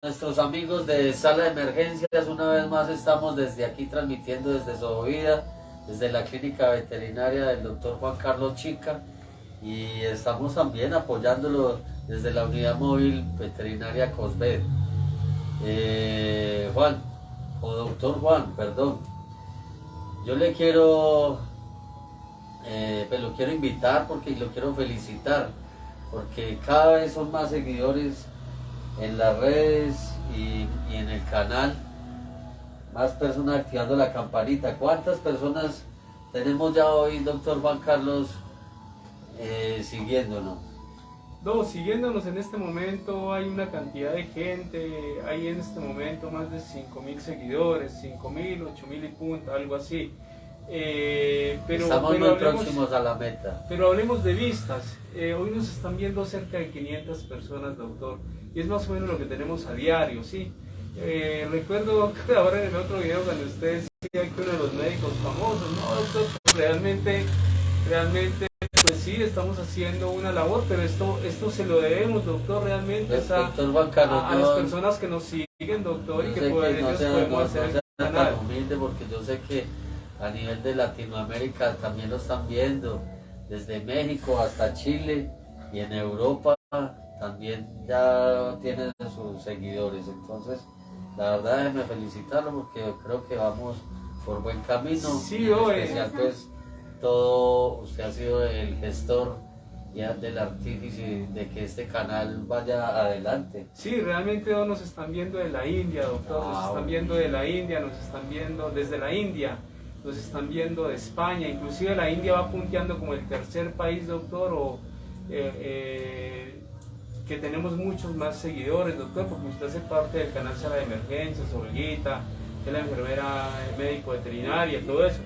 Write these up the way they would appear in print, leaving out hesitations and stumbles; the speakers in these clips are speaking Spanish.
Nuestros amigos de Sala de Emergencias, una vez más estamos desde aquí transmitiendo desde Sovida, desde la clínica veterinaria del doctor Juan Carlos Chica, y estamos también apoyándolo desde la unidad móvil veterinaria COSVED. Juan, o doctor Juan, perdón, yo le quiero, pues lo quiero invitar porque lo quiero felicitar, porque cada vez son más seguidores en las redes y en el canal, más personas activando la campanita. ¿Cuántas personas tenemos ya hoy, doctor Juan Carlos, siguiéndonos? No, siguiéndonos en este momento hay una cantidad de gente, hay en este momento más de 5.000 seguidores, 5.000, 8.000 y punto, algo así. Estamos muy próximos a la meta. Pero hablemos de vistas. Hoy nos están viendo cerca de 500 personas, doctor, y es más o menos lo que tenemos a diario, ¿sí? Recuerdo que ahora en el otro video cuando usted decía que uno de los médicos famosos, no, doctor, realmente, pues sí, estamos haciendo una labor, pero esto se lo debemos, doctor, realmente Doctor Juan Carlos, a las personas que nos siguen, doctor, y que por ellos podemos hacer el canal. Tan humilde, porque yo sé que a nivel de Latinoamérica también lo están viendo, desde México hasta Chile, y en Europa también ya tienen sus seguidores. Entonces, la verdad, déjeme felicitarlo porque creo que vamos por buen camino. Sí, en especial, pues, usted ha sido el gestor ya del artífice de que este canal vaya adelante. Sí, realmente nos están viendo de la India, doctor, nos están viendo de la India, nos están viendo desde la India, nos están viendo de España, inclusive la India va punteando como el tercer país, doctor, que tenemos muchos más seguidores, doctor, porque usted hace parte del canal Sala de Emergencias, Olguita, de la enfermera médico veterinaria, todo eso.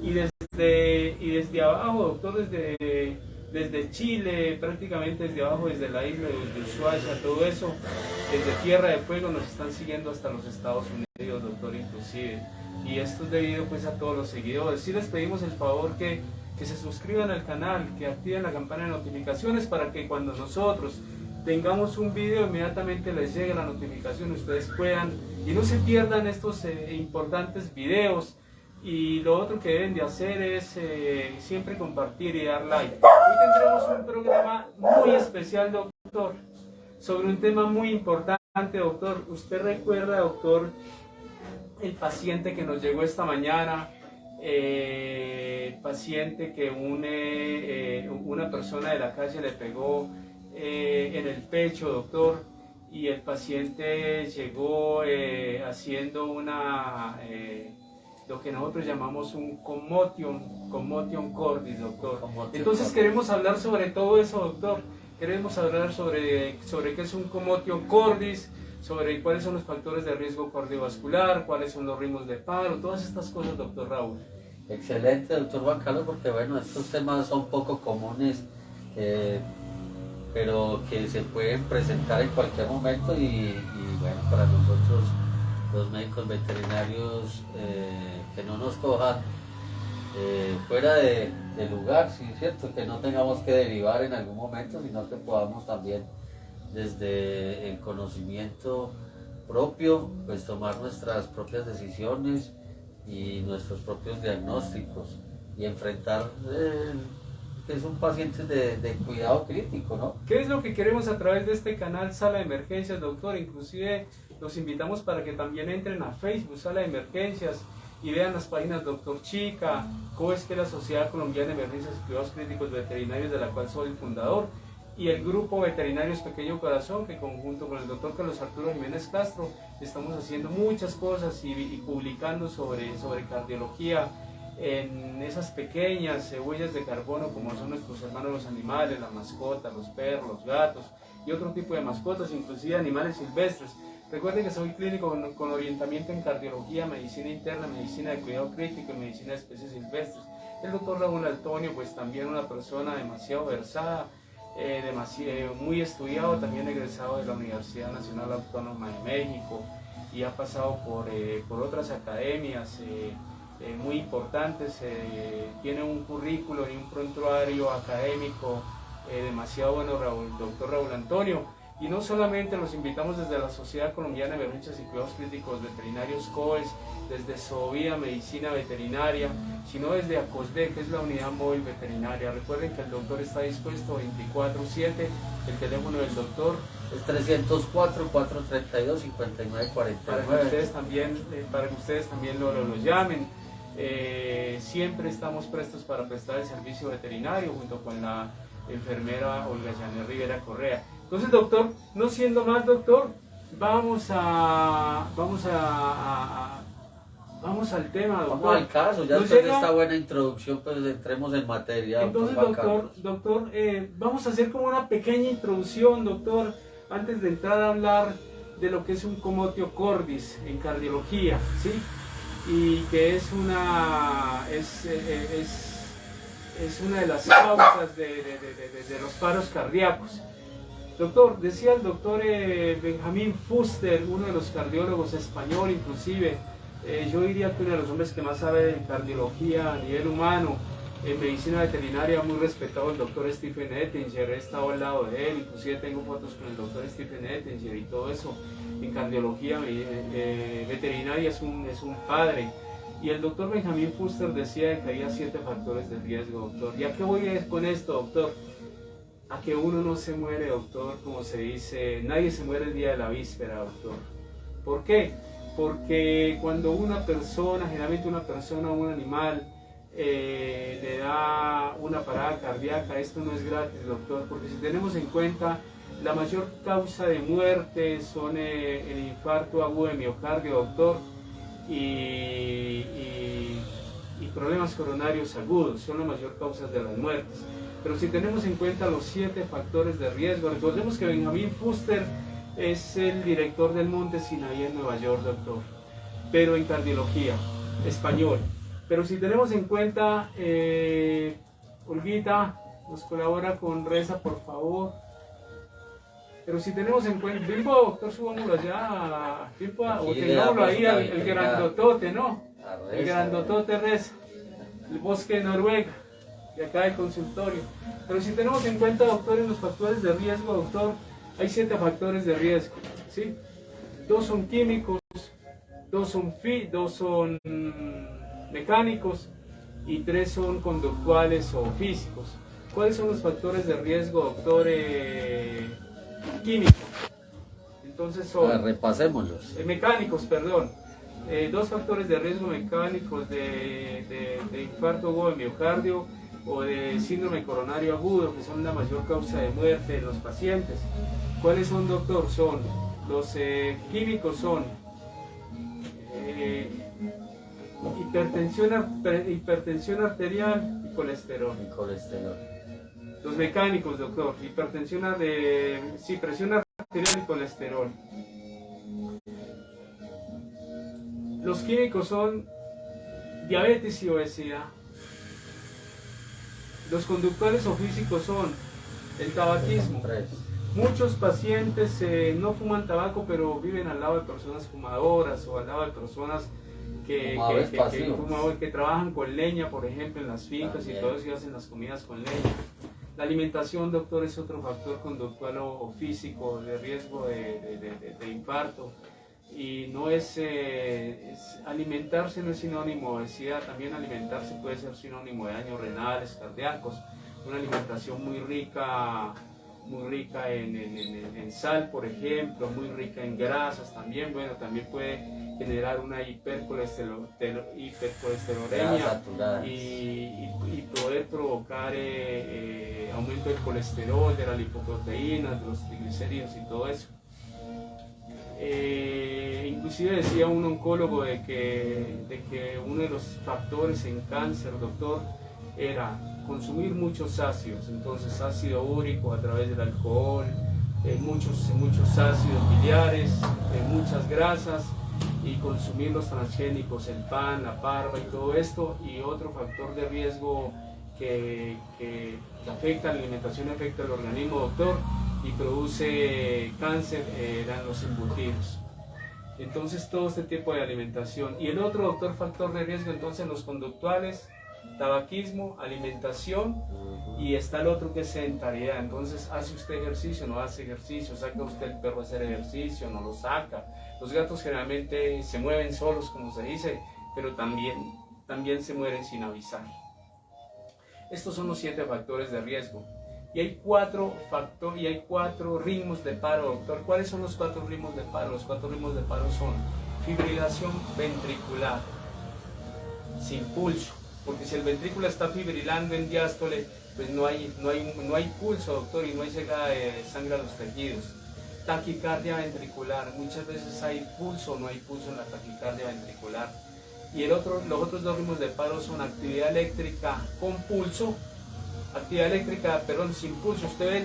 Y desde abajo, doctor, desde Chile, prácticamente desde abajo, desde la isla, desde Ushuaia, todo eso, desde Tierra de Fuego nos están siguiendo hasta los Estados Unidos, doctor, inclusive. Y esto es debido pues a todos los seguidores. Sí les pedimos el favor que se suscriban al canal, que activen la campana de notificaciones para que cuando nosotros tengamos un video inmediatamente les llegue la notificación, ustedes puedan y no se pierdan estos importantes videos. Y lo otro que deben de hacer es siempre compartir y dar like. Hoy tendremos un programa muy especial, doctor, sobre un tema muy importante, doctor. ¿Usted recuerda, doctor, el paciente que nos llegó esta mañana? El paciente que una persona de la calle le pegó en el pecho, doctor, y el paciente llegó haciendo lo que nosotros llamamos un commotion cordis, doctor. Entonces queremos hablar sobre todo eso, doctor. Queremos hablar sobre qué es un commotion cordis, sobre cuáles son los factores de riesgo cardiovascular, cuáles son los ritmos de paro, todas estas cosas, doctor Raúl. Excelente, doctor Juan Carlos, porque bueno, estos temas son poco comunes, pero que se pueden presentar en cualquier momento y bueno, para nosotros los médicos veterinarios, que no nos cojan fuera de lugar, sí, cierto, que no tengamos que derivar en algún momento, sino que podamos también desde el conocimiento propio, pues tomar nuestras propias decisiones y nuestros propios diagnósticos y enfrentar que es un paciente de cuidado crítico, ¿no? ¿Qué es lo que queremos a través de este canal Sala de Emergencias, doctor? Inclusive los invitamos para que también entren a Facebook Sala de Emergencias y vean las páginas Doctor Chica, COES, que es la Sociedad Colombiana de Emergencias y Cuidados Críticos Veterinarios, de la cual soy el fundador, y el grupo Veterinarios Pequeño Corazón, que conjunto con el doctor Carlos Arturo Jiménez Castro estamos haciendo muchas cosas y publicando sobre cardiología en esas pequeñas huellas de carbono, como son nuestros hermanos los animales, las mascotas, los perros, los gatos y otro tipo de mascotas, inclusive animales silvestres. Recuerden que soy clínico con orientamiento en cardiología, medicina interna, medicina de cuidado crítico y medicina de especies silvestres. El doctor Raúl Antonio, pues también una persona demasiado versada, muy estudiado, también egresado de la Universidad Nacional Autónoma de México y ha pasado por otras academias muy importantes, tiene un currículo y un prontuario académico demasiado bueno, doctor Raúl Antonio. Y no solamente los invitamos desde la Sociedad Colombiana de Emergencias y Cuidados Críticos Veterinarios COES, desde SOVIA Medicina Veterinaria, sino desde ACOSVE, que es la unidad móvil veterinaria. Recuerden que el doctor está dispuesto 24/7, el teléfono del doctor es 304-432-5949. para que ustedes también lo llamen. Siempre estamos prestos para prestar el servicio veterinario junto con la enfermera Olga Janet Rivera Correa. Entonces, doctor, no siendo más, doctor, vamos al tema, doctor. Vamos al caso, ya después de esta buena introducción, pues entremos en materia. Entonces, doctor, vamos a hacer como una pequeña introducción, doctor, antes de entrar a hablar de lo que es un comotio cordis en cardiología, ¿sí? Y que es una de las causas de los paros cardíacos. Doctor, decía el doctor Benjamin Fuster, uno de los cardiólogos español, inclusive, yo diría que uno de los hombres que más sabe de cardiología a nivel humano, en medicina veterinaria, muy respetado, el doctor Stephen Ettinger. He estado al lado de él, inclusive tengo fotos con el doctor Stephen Ettinger y todo eso. En cardiología veterinaria es un padre. Y el doctor Benjamin Fuster decía que había 7 factores de riesgo, doctor. ¿Y a qué voy con esto, doctor? A que uno no se muere, doctor, como se dice, nadie se muere el día de la víspera, doctor. ¿Por qué? Porque cuando una persona, generalmente una persona o un animal, le da una parada cardíaca, esto no es gratis, doctor, porque si tenemos en cuenta, la mayor causa de muerte son el infarto agudo de miocardio, doctor, y problemas coronarios agudos, son las mayor causas de las muertes. Pero si tenemos en cuenta los 7 factores de riesgo, recordemos que Benjamin Fuster es el director del Monte Sinaí en Nueva York, doctor, pero en cardiología, español. Pero si tenemos en cuenta, Olguita nos colabora con Reza, por favor. Pero si tenemos en cuenta, Bilbo, doctor, subámoslo allá, Bilbo, o tengámoslo ahí, el grandotote, ¿no? El grandotote Reza, el bosque de Noruega, de acá del consultorio. Pero si tenemos en cuenta, doctor, en los factores de riesgo, doctor, hay 7 factores de riesgo, ¿sí? 2 son químicos, 2 son mecánicos y 3 son conductuales o físicos. ¿Cuáles son los factores de riesgo, doctor? Químicos. Entonces son... repasémoslos. Mecánicos, perdón. 2 factores de riesgo mecánicos de infarto agudo de miocardio o de síndrome coronario agudo, que son la mayor causa de muerte en los pacientes. ¿Cuáles son, doctor? Son los químicos, son hipertensión arterial y colesterol. Los mecánicos, doctor, presión arterial y colesterol. Los químicos son diabetes y obesidad. Los conductuales o físicos son el tabaquismo. Muchos pacientes no fuman tabaco, pero viven al lado de personas fumadoras o al lado de personas que trabajan con leña, por ejemplo, en las fincas y todo eso, y hacen las comidas con leña. La alimentación, doctor, es otro factor conductual o físico de riesgo de infarto. Y no alimentarse no es sinónimo de obesidad, también alimentarse puede ser sinónimo de daños renales, cardíacos. Una alimentación muy rica en sal, por ejemplo, muy rica en grasas también, bueno, también puede generar una hipercolesterolemia y poder provocar aumento del colesterol, de la lipoproteína, de los triglicéridos y todo eso. Inclusive decía un oncólogo de que uno de los factores en cáncer, doctor, era consumir muchos ácidos, entonces ácido úrico a través del alcohol, muchos ácidos biliares, muchas grasas, y consumir los transgénicos, el pan, la parva y todo esto. Y otro factor de riesgo que afecta la alimentación, afecta al organismo, doctor, y produce cáncer, eran los embutidos. Entonces todo este tipo de alimentación. Y el otro, doctor, factor de riesgo, entonces los conductuales tabaquismo, alimentación, y está el otro que es sedentariedad. Entonces, ¿hace usted ejercicio? ¿No hace ejercicio? ¿Saca usted el perro a hacer ejercicio? ¿No lo saca? Los gatos generalmente se mueven solos, como se dice, pero también se mueren sin avisar. Estos son los 7 factores de riesgo. Y hay 4 ritmos de paro, doctor. ¿Cuáles son los 4 ritmos de paro? Los 4 ritmos de paro son fibrilación ventricular, sin pulso, porque si el ventrículo está fibrilando en diástole, pues no hay pulso, doctor, y no hay llegada de sangre a los tejidos. Taquicardia ventricular, muchas veces hay pulso, no hay pulso en la taquicardia ventricular. Y los otros 2 ritmos de paro son actividad eléctrica con pulso, sin pulso. Usted ve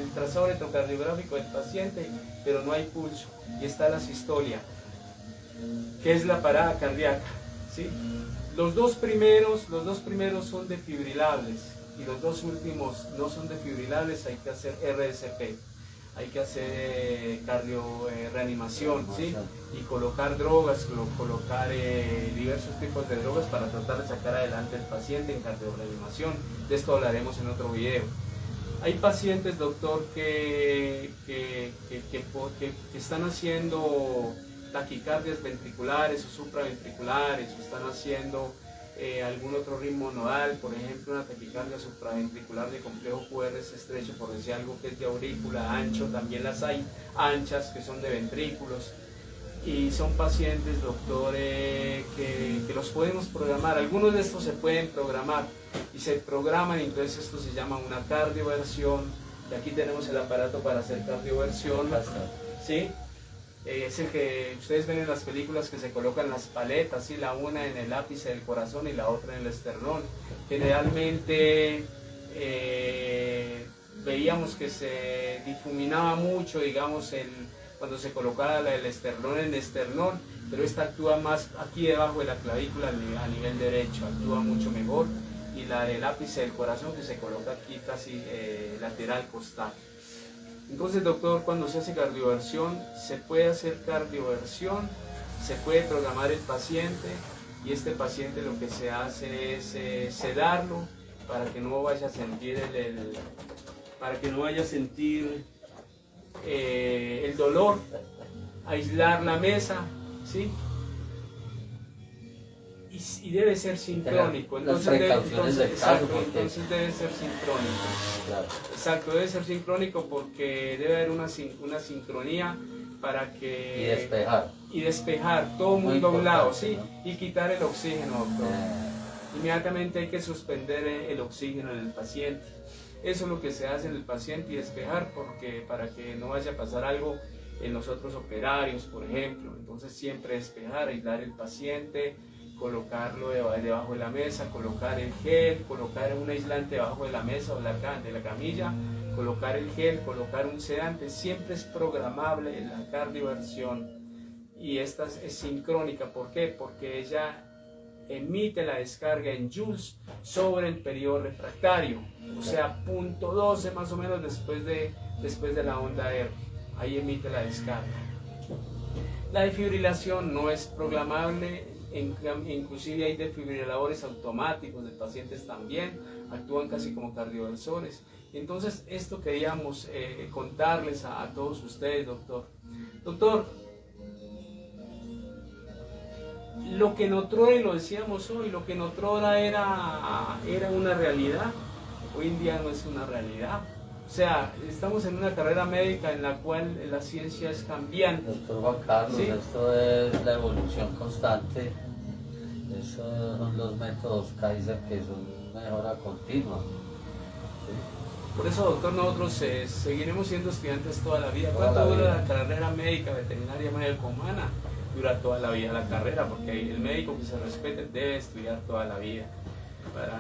el trazado electrocardiográfico del paciente, pero no hay pulso. Y está la sistolia, que es la parada cardíaca, ¿sí? Los dos primeros son defibrilables y los 2 últimos no son defibrilables. Hay que hacer RSP, hay que hacer reanimación, ¿sí? Y colocar drogas, colocar diversos tipos de drogas para tratar de sacar adelante al paciente en cardioreanimación. De esto hablaremos en otro video. Hay pacientes, doctor, que están haciendo taquicardias ventriculares o supraventriculares, o están haciendo algún otro ritmo nodal, por ejemplo una taquicardia supraventricular de complejo QRS estrecho, por decir algo, que es de aurícula, ancho. También las hay anchas, que son de ventrículos, y son pacientes, doctor, que los podemos programar. Algunos de estos se pueden programar y se programan, y entonces esto se llama una cardioversión, y aquí tenemos el aparato para hacer cardioversión, ¿sí? Es el que ustedes ven en las películas, que se colocan las paletas, ¿sí? La una en el ápice del corazón y la otra en el esternón. Generalmente veíamos que se difuminaba mucho, digamos, cuando se colocaba el esternón en el esternón, pero esta actúa más aquí debajo de la clavícula a nivel derecho, actúa mucho mejor, y la del ápice del corazón, que se coloca aquí casi lateral costal. Entonces, doctor, cuando se hace cardioversión, se puede hacer cardioversión, se puede programar el paciente, y este paciente lo que se hace es sedarlo para que no vaya a sentir el dolor, aislar la mesa, ¿sí? Y debe ser sincrónico, entonces debe ser sincrónico. Claro. Exacto, debe ser sincrónico, porque debe haber una sincronía para que... Y despejar, todo muy doblado, ¿sí? ¿No? Y quitar el oxígeno, doctor. Inmediatamente hay que suspender el oxígeno en el paciente. Eso es lo que se hace en el paciente, y despejar, para que no vaya a pasar algo en los otros operarios, por ejemplo. Entonces siempre despejar, aislar el paciente, colocarlo debajo de la mesa, colocar el gel, colocar un aislante debajo de la mesa o de la camilla, colocar el gel, colocar un sedante. Siempre es programable la cardioversión, y esta es sincrónica. ¿Por qué? Porque ella emite la descarga en joules sobre el periodo refractario, o sea, punto 12 más o menos después de la onda R. Ahí emite la descarga. La defibrilación no es programable, inclusive hay defibriladores automáticos de pacientes también, actúan casi como cardioversores. Entonces, esto queríamos contarles a todos ustedes, doctor. Doctor, lo que en otrora, y lo decíamos hoy, lo que en otrora era una realidad, hoy en día no es una realidad. O sea, estamos en una carrera médica en la cual la ciencia es cambiante. Doctor Juan Carlos, ¿sí? Esto es la evolución constante. Esos son los métodos Kaiser, que son mejora continua. ¿Sí? Por eso, doctor, nosotros seguiremos siendo estudiantes toda la vida. ¿Cuánto dura la carrera médica, veterinaria, médico-humana? Dura toda la vida la carrera, porque el médico que se respete debe estudiar toda la vida, para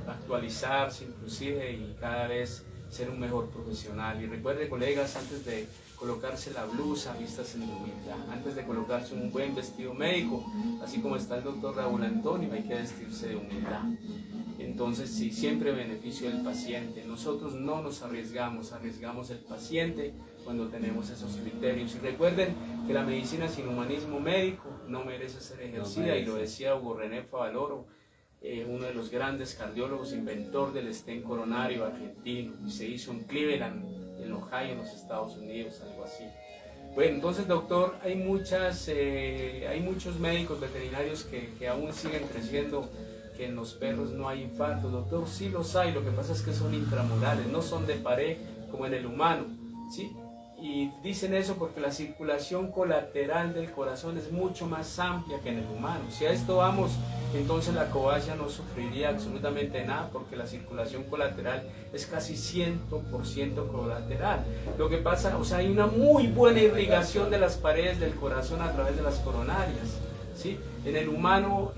actualizarse inclusive, y cada vez ser un mejor profesional. Y recuerde, colegas, antes de colocarse la blusa, vístase en humildad. Antes de colocarse un buen vestido médico, así como está el doctor Raúl Antonio, hay que vestirse de humildad. Entonces, sí, siempre beneficio del paciente. Nosotros no nos arriesgamos el paciente cuando tenemos esos criterios. Y recuerden que la medicina sin humanismo médico no merece ser ejercida, y lo decía Hugo René Favaloro, uno de los grandes cardiólogos, inventor del stent coronario argentino, y se hizo en Cleveland, en Ohio, en los Estados Unidos, algo así. Bueno, entonces, doctor, hay muchos médicos veterinarios que aún siguen creciendo, que en los perros no hay infartos. Doctor, sí los hay, lo que pasa es que son intramurales, no son de pared como en el humano, ¿sí? Y dicen eso porque la circulación colateral del corazón es mucho más amplia que en el humano. Si a esto vamos, entonces la cobaya no sufriría absolutamente nada, porque la circulación colateral es casi 100% colateral. Lo que pasa, o sea, hay una muy buena irrigación de las paredes del corazón a través de las coronarias, ¿sí? En el humano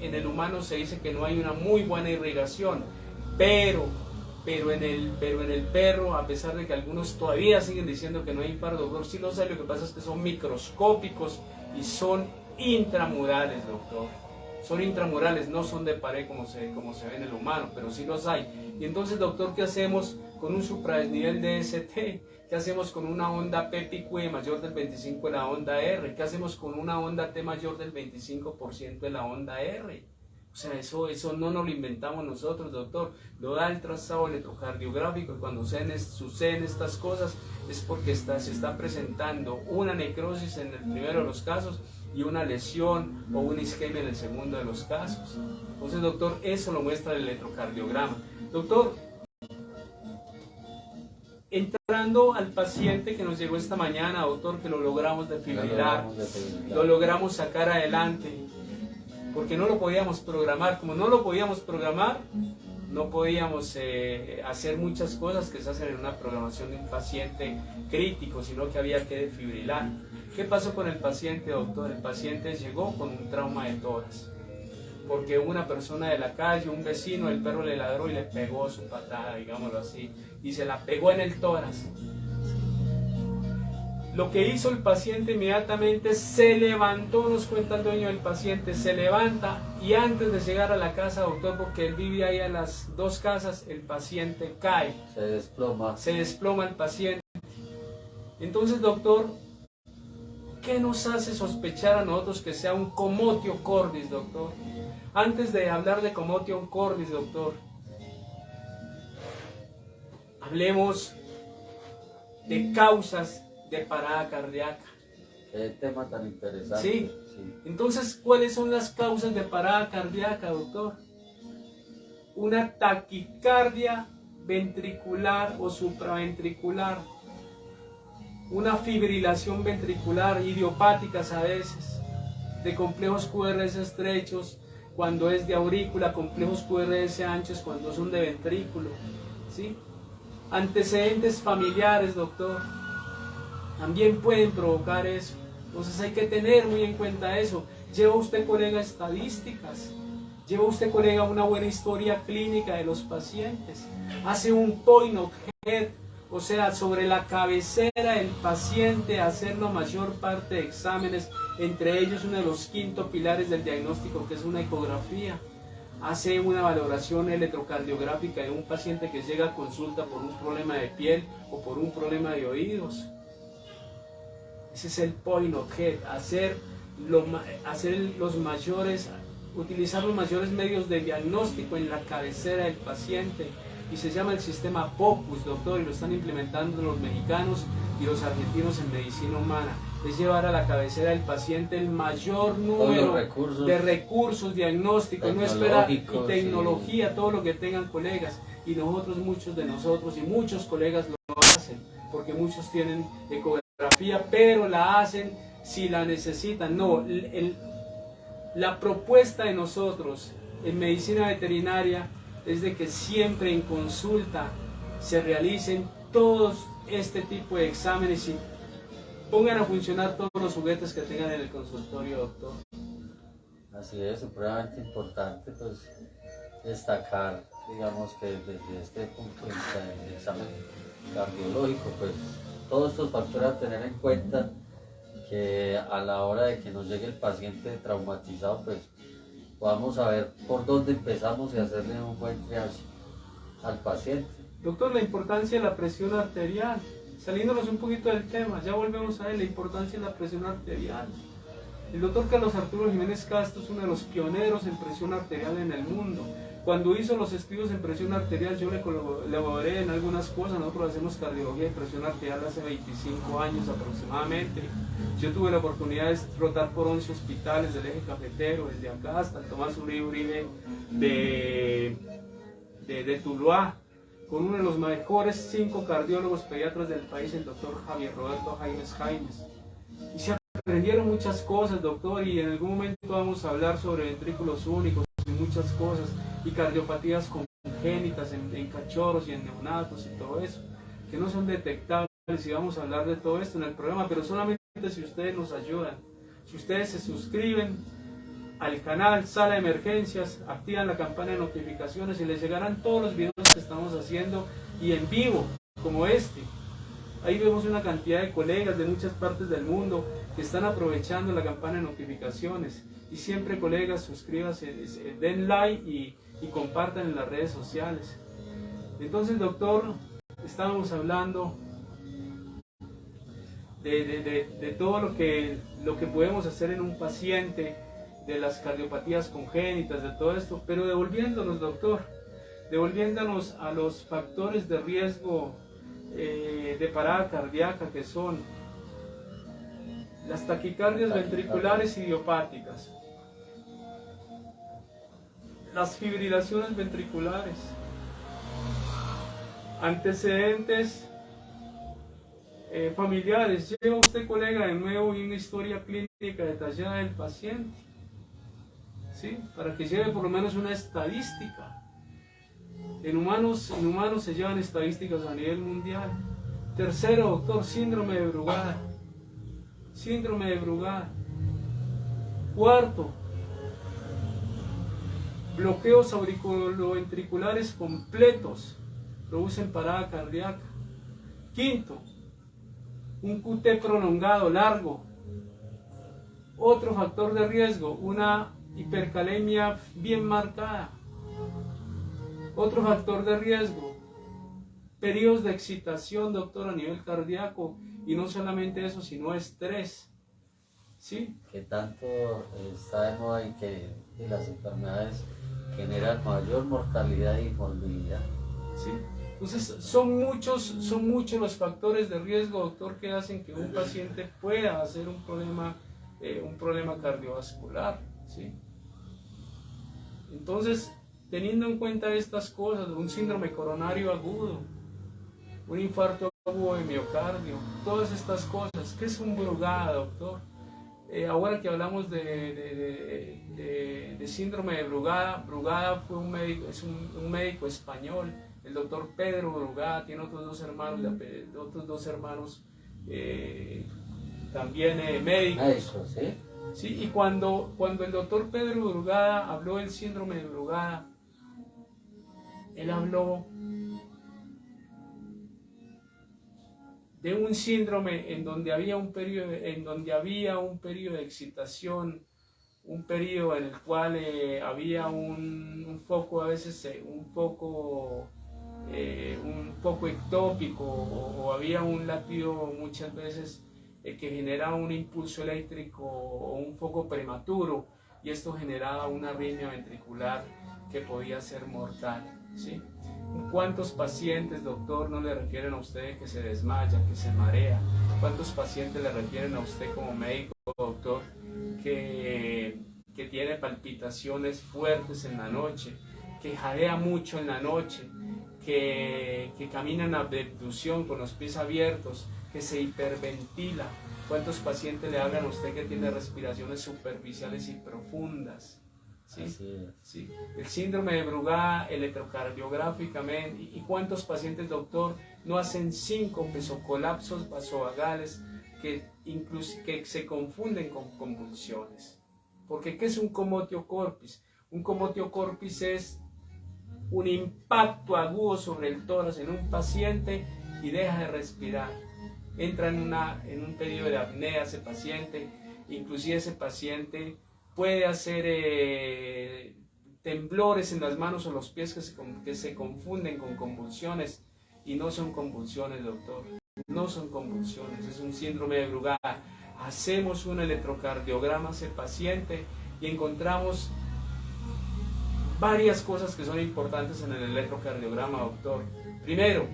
se dice que no hay una muy buena irrigación, pero en el perro, a pesar de que algunos todavía siguen diciendo que no hay infarto, doctor, sí los hay. Lo que pasa es que son microscópicos y son intramurales, doctor. Son intramurales, no son de pared como se ve en el humano, pero sí los hay. Y entonces, doctor, ¿qué hacemos con un supradesnivel de ST? ¿Qué hacemos con una onda P pico E mayor del 25 de la onda R? ¿Qué hacemos con una onda T mayor del 25% de la onda R? O sea, eso no nos lo inventamos nosotros, doctor. Lo da el trazado electrocardiográfico, y cuando suceden estas cosas es porque se está presentando una necrosis en el primero de los casos y una lesión o una isquemia en el segundo de los casos. Entonces, doctor, eso lo muestra el electrocardiograma. Doctor, entrando al paciente que nos llegó esta mañana, doctor, que lo logramos defibrilar, lo logramos sacar adelante, porque no lo podíamos programar. Como no lo podíamos programar, no podíamos hacer muchas cosas que se hacen en una programación de un paciente crítico, sino que había que defibrilar. ¿Qué pasó con el paciente, doctor? El paciente llegó con un trauma de tórax, porque una persona de la calle, un vecino, el perro le ladró y le pegó su patada, digámoslo así, y se la pegó en el tórax. Lo que hizo el paciente inmediatamente, se levantó, nos cuenta el dueño del paciente, se levanta, y antes de llegar a la casa, doctor, porque él vive ahí a las 2 casas, el paciente cae. Se desploma. Se desploma el paciente. Entonces, doctor, ¿qué nos hace sospechar a nosotros que sea un comotio cordis, doctor? Antes de hablar de comotio cordis, doctor, hablemos de causas de parada cardíaca. Qué tema tan interesante. Sí. Entonces, ¿cuáles son las causas de parada cardíaca, doctor? Una taquicardia ventricular o supraventricular, una fibrilación ventricular, idiopáticas a veces, de complejos QRS estrechos cuando es de aurícula, complejos QRS anchos cuando son de ventrículo, ¿sí? Antecedentes familiares, doctor, también pueden provocar eso. Entonces hay que tener muy en cuenta eso. Lleva usted, colega, estadísticas. Lleva usted, colega, una buena historia clínica de los pacientes. Hace un point of head, o sea, sobre la cabecera del paciente, hacer la mayor parte de exámenes, entre ellos uno de los 5 pilares del diagnóstico, que es una ecografía. Hace una valoración electrocardiográfica de un paciente que llega a consulta por un problema de piel o por un problema de oídos. Ese es el point of head, utilizar los mayores medios de diagnóstico en la cabecera del paciente, y se llama el sistema POCUS, doctor, y lo están implementando los mexicanos y los argentinos en medicina humana. Es llevar a la cabecera del paciente el mayor número de recursos diagnósticos, no esperar, y tecnología, sí, todo lo que tengan, colegas, y muchos de nosotros y muchos colegas lo hacen, porque muchos tienen ecografía, pero la hacen si la necesitan. No, la propuesta de nosotros en medicina veterinaria es de que siempre en consulta se realicen todos este tipo de exámenes y pongan a funcionar todos los juguetes que tengan en el consultorio, doctor. Así es, supremamente importante pues destacar, digamos, que desde este punto de vista del examen cardiológico, pues todos estos factores a tener en cuenta, que a la hora de que nos llegue el paciente traumatizado, pues vamos a ver por dónde empezamos y hacerle un buen triage al paciente. Doctor, la importancia de la presión arterial, saliéndonos un poquito del tema, ya volvemos a ver la importancia de la presión arterial. El doctor Carlos Arturo Jiménez Castro es uno de los pioneros en presión arterial en el mundo. Cuando hizo los estudios en presión arterial, yo le colaboré en algunas cosas. Nosotros hacemos cardiología de presión arterial hace 25 años aproximadamente. Yo tuve la oportunidad de rotar por 11 hospitales del eje cafetero, desde acá hasta el Tomás Uribe de Tuluá, con uno de los mejores 5 cardiólogos pediatras del país, el doctor Javier Roberto Jaimes. Y se aprendieron muchas cosas, doctor, y en algún momento vamos a hablar sobre ventrículos únicos y muchas cosas, y cardiopatías congénitas en cachorros y en neonatos y todo eso, que no son detectables, y vamos a hablar de todo esto en el programa, pero solamente si ustedes nos ayudan, si ustedes se suscriben al canal Sala de Emergencias, activan la campana de notificaciones y les llegarán todos los videos que estamos haciendo y en vivo, como este. Ahí vemos una cantidad de colegas de muchas partes del mundo que están aprovechando la campana de notificaciones. Y siempre, colegas, suscríbanse, den like y compartan en las redes sociales. Entonces, doctor, estábamos hablando de todo lo que podemos hacer en un paciente, de las cardiopatías congénitas, de todo esto, pero devolviéndonos, doctor, devolviéndonos a los factores de riesgo de parada cardíaca, que son las taquicardias ventriculares idiopáticas, las fibrilaciones ventriculares, antecedentes familiares. Lleva usted, colega, de nuevo una historia clínica detallada del paciente, ¿sí? Para que lleve por lo menos una estadística. En humanos se llevan estadísticas a nivel mundial. Tercero, doctor, síndrome de Brugada. Síndrome de Brugada. Cuarto, bloqueos auriculoventriculares completos producen parada cardíaca. Quinto, un QT prolongado, largo. Otro factor de riesgo, una hipercalemia bien marcada. Otro factor de riesgo, periodos de excitación, doctor, a nivel cardíaco, y no solamente eso, sino estrés, ¿sí? Que tanto está de moda y que las enfermedades generan mayor mortalidad y morbilidad. ¿Sí? Entonces, son muchos los factores de riesgo, doctor, que hacen que un paciente pueda hacer un problema cardiovascular, ¿sí? Entonces, teniendo en cuenta estas cosas, un síndrome coronario agudo, un infarto agudo de miocardio, todas estas cosas, ¿qué es un Brugada, doctor? Ahora que hablamos de síndrome de Brugada, Brugada fue un médico español, el doctor Pedro Brugada, tiene otros dos hermanos también médicos. ¿Sí? Sí, y cuando el doctor Pedro Brugada habló del síndrome de Brugada, él habló de un síndrome en donde había un periodo de excitación, un periodo en el cual había un foco, a veces un foco ectópico, o había un latido muchas veces que generaba un impulso eléctrico o un foco prematuro, y esto generaba una arritmia ventricular que podía ser mortal, ¿sí? ¿Cuántos pacientes, doctor, no le refieren a usted que se desmaya, que se marea? ¿Cuántos pacientes le refieren a usted como médico, doctor, que tiene palpitaciones fuertes en la noche, que jadea mucho en la noche, que camina en abducción con los pies abiertos, que se hiperventila? ¿Cuántos pacientes le hablan a usted que tiene respiraciones superficiales y profundas? ¿Sí? Sí. El síndrome de Brugada, electrocardiográficamente, ¿y cuántos pacientes, doctor, no hacen síncopes o colapsos vasovagales que se confunden con convulsiones? Porque ¿qué es un comotio corpis? Un comotio corpis es un impacto agudo sobre el tórax en un paciente y deja de respirar. Entra en un periodo de apnea ese paciente, inclusive ese paciente puede hacer temblores en las manos o los pies que se confunden con convulsiones, y no son convulsiones, doctor, no son convulsiones, es un síndrome de Brugada. Hacemos un electrocardiograma a ese paciente y encontramos varias cosas que son importantes en el electrocardiograma, doctor. Primero,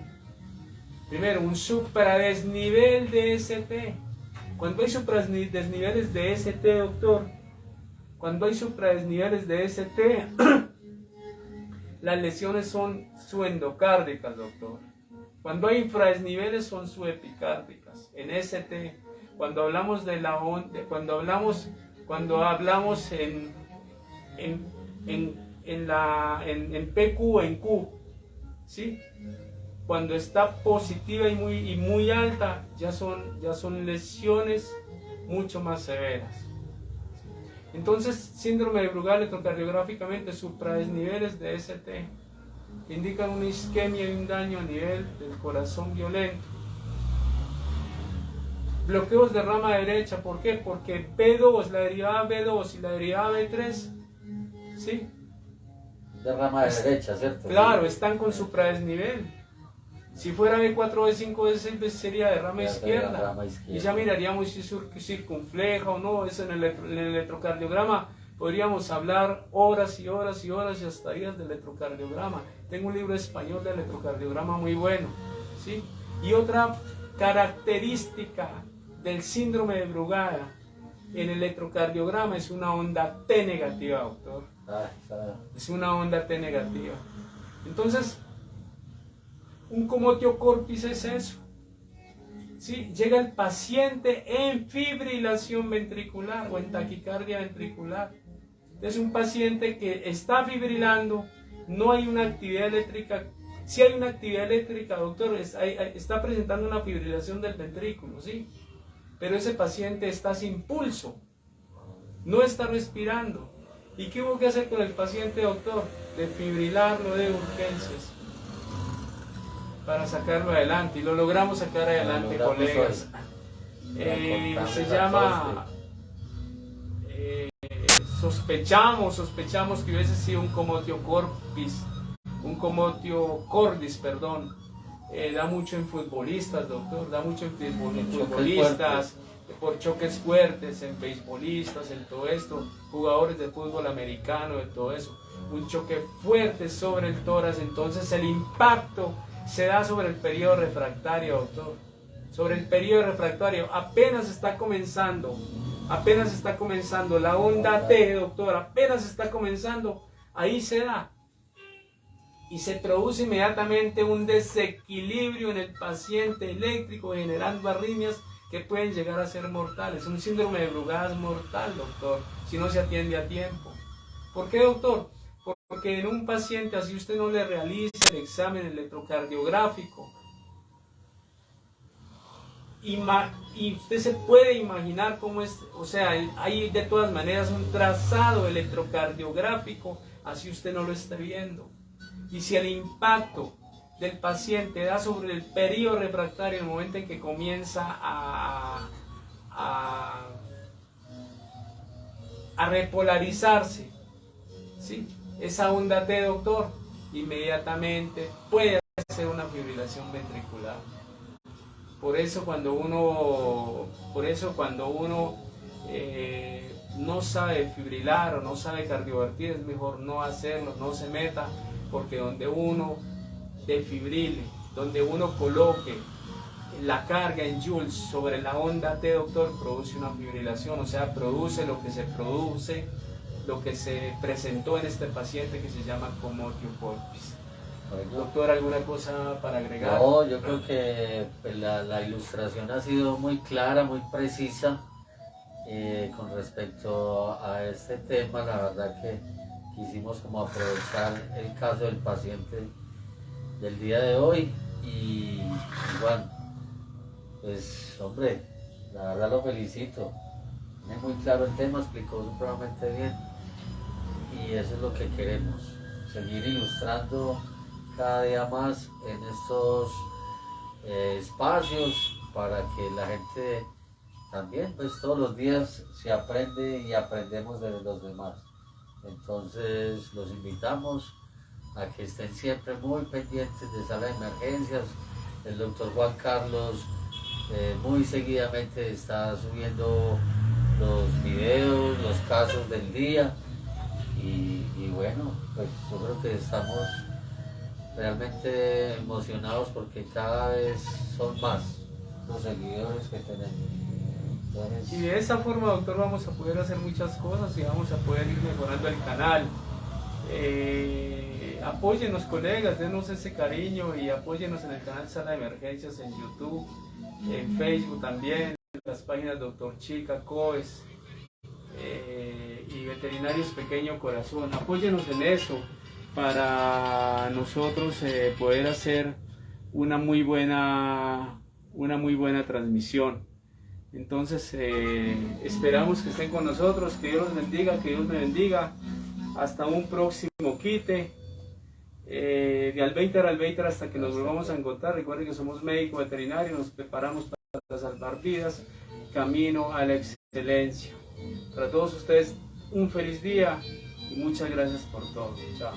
un supradesnivel de ST. Cuando hay supradesniveles de ST, doctor, cuando hay supradesniveles de ST, las lesiones son suendocárdicas, doctor. Cuando hay infradesniveles son subepicárdicas. En ST, cuando hablamos de la onda, cuando hablamos en PQ o en Q, ¿sí? Cuando está positiva y muy alta, ya son lesiones mucho más severas. Entonces, síndrome de Brugada electrocardiográficamente, supradesniveles de ST, indican una isquemia y un daño a nivel del corazón violento. Bloqueos de rama derecha, ¿por qué? Porque B2, la derivada B2 y la derivada B3, ¿sí? De rama derecha, ¿cierto? Claro, están con supradesnivel. Si fuera B4, B5, B6, sería de rama izquierda. Y ya miraríamos si circunfleja o no. Eso en el electrocardiograma podríamos hablar horas y horas y horas y hasta días del electrocardiograma. Tengo un libro español de electrocardiograma muy bueno, ¿sí? Y otra característica del síndrome de Brugada en el electrocardiograma es una onda T negativa, doctor. Es una onda T negativa. Entonces, un comotio corpis es eso. ¿Sí? Llega el paciente en fibrilación ventricular o en taquicardia ventricular. Es un paciente que está fibrilando, no hay una actividad eléctrica. Si hay una actividad eléctrica, doctor, está presentando una fibrilación del ventrículo, ¿sí? Pero ese paciente está sin pulso, no está respirando. ¿Y qué hubo que hacer con el paciente, doctor? Desfibrilarlo de urgencias para sacarlo adelante, y lo logramos sacar adelante, colegas. Se llama, sospechamos que hubiese sido un comotio cordis, perdón. Da mucho en futbolistas, doctor, da mucho en futbolistas, por choques fuertes, en beisbolistas, en todo esto, jugadores de fútbol americano, de todo eso. Un choque fuerte sobre el tórax, entonces el impacto se da sobre el periodo refractario, doctor. Sobre el periodo refractario, apenas está comenzando la onda T, doctor, apenas está comenzando, ahí se da. Y se produce inmediatamente un desequilibrio en el paciente eléctrico, generando arritmias que pueden llegar a ser mortales. Un síndrome de Brugada es mortal, doctor, si no se atiende a tiempo. ¿Por qué, doctor? Porque en un paciente así usted no le realiza el examen electrocardiográfico. Y usted se puede imaginar cómo es, o sea, hay de todas maneras un trazado electrocardiográfico, así usted no lo está viendo. Y si el impacto del paciente da sobre el periodo refractario en el momento en que comienza a repolarizarse, ¿sí? Esa onda T, doctor, inmediatamente puede hacer una fibrilación ventricular. Por eso cuando uno no sabe fibrilar o no sabe cardiovertir, es mejor no hacerlo, no se meta, porque donde uno defibrile, donde uno coloque la carga en joules sobre la onda T, doctor, produce una fibrilación, o sea, produce lo que se presentó en este paciente que se llama comotio corpis. Doctor, ¿alguna cosa para agregar? No, yo creo que la ilustración ha sido muy clara, muy precisa con respecto a este tema. La verdad que quisimos como aprovechar el caso del paciente del día de hoy y bueno, pues hombre, la verdad lo felicito. Tiene muy claro el tema, explicó supremamente bien y eso es lo que queremos, seguir ilustrando cada día más en estos espacios para que la gente también, pues todos los días se aprende y aprendemos de los demás. Entonces los invitamos a que estén siempre muy pendientes de sala de emergencias. El doctor Juan Carlos muy seguidamente está subiendo los videos, los casos del día y bueno, pues yo creo que estamos realmente emocionados porque cada vez son más los seguidores que tenemos. Entonces, Y de esa forma, doctor, vamos a poder hacer muchas cosas y vamos a poder ir mejorando el canal. Apóyennos, colegas, denos ese cariño y apóyennos en el canal Sala de Emergencias en YouTube, en Facebook también, en las páginas Doctor Chica, COES y Veterinarios Pequeño Corazón. Apóyennos en eso para nosotros poder hacer una muy buena transmisión. Entonces esperamos que estén con nosotros, que Dios los bendiga, que Dios me bendiga. Hasta un próximo quite. De Albéitar hasta que nos volvamos a encontrar. Recuerden que somos médicos veterinarios, nos preparamos para salvar vidas, camino a la excelencia. Para todos ustedes un feliz día y muchas gracias por todo. Chao.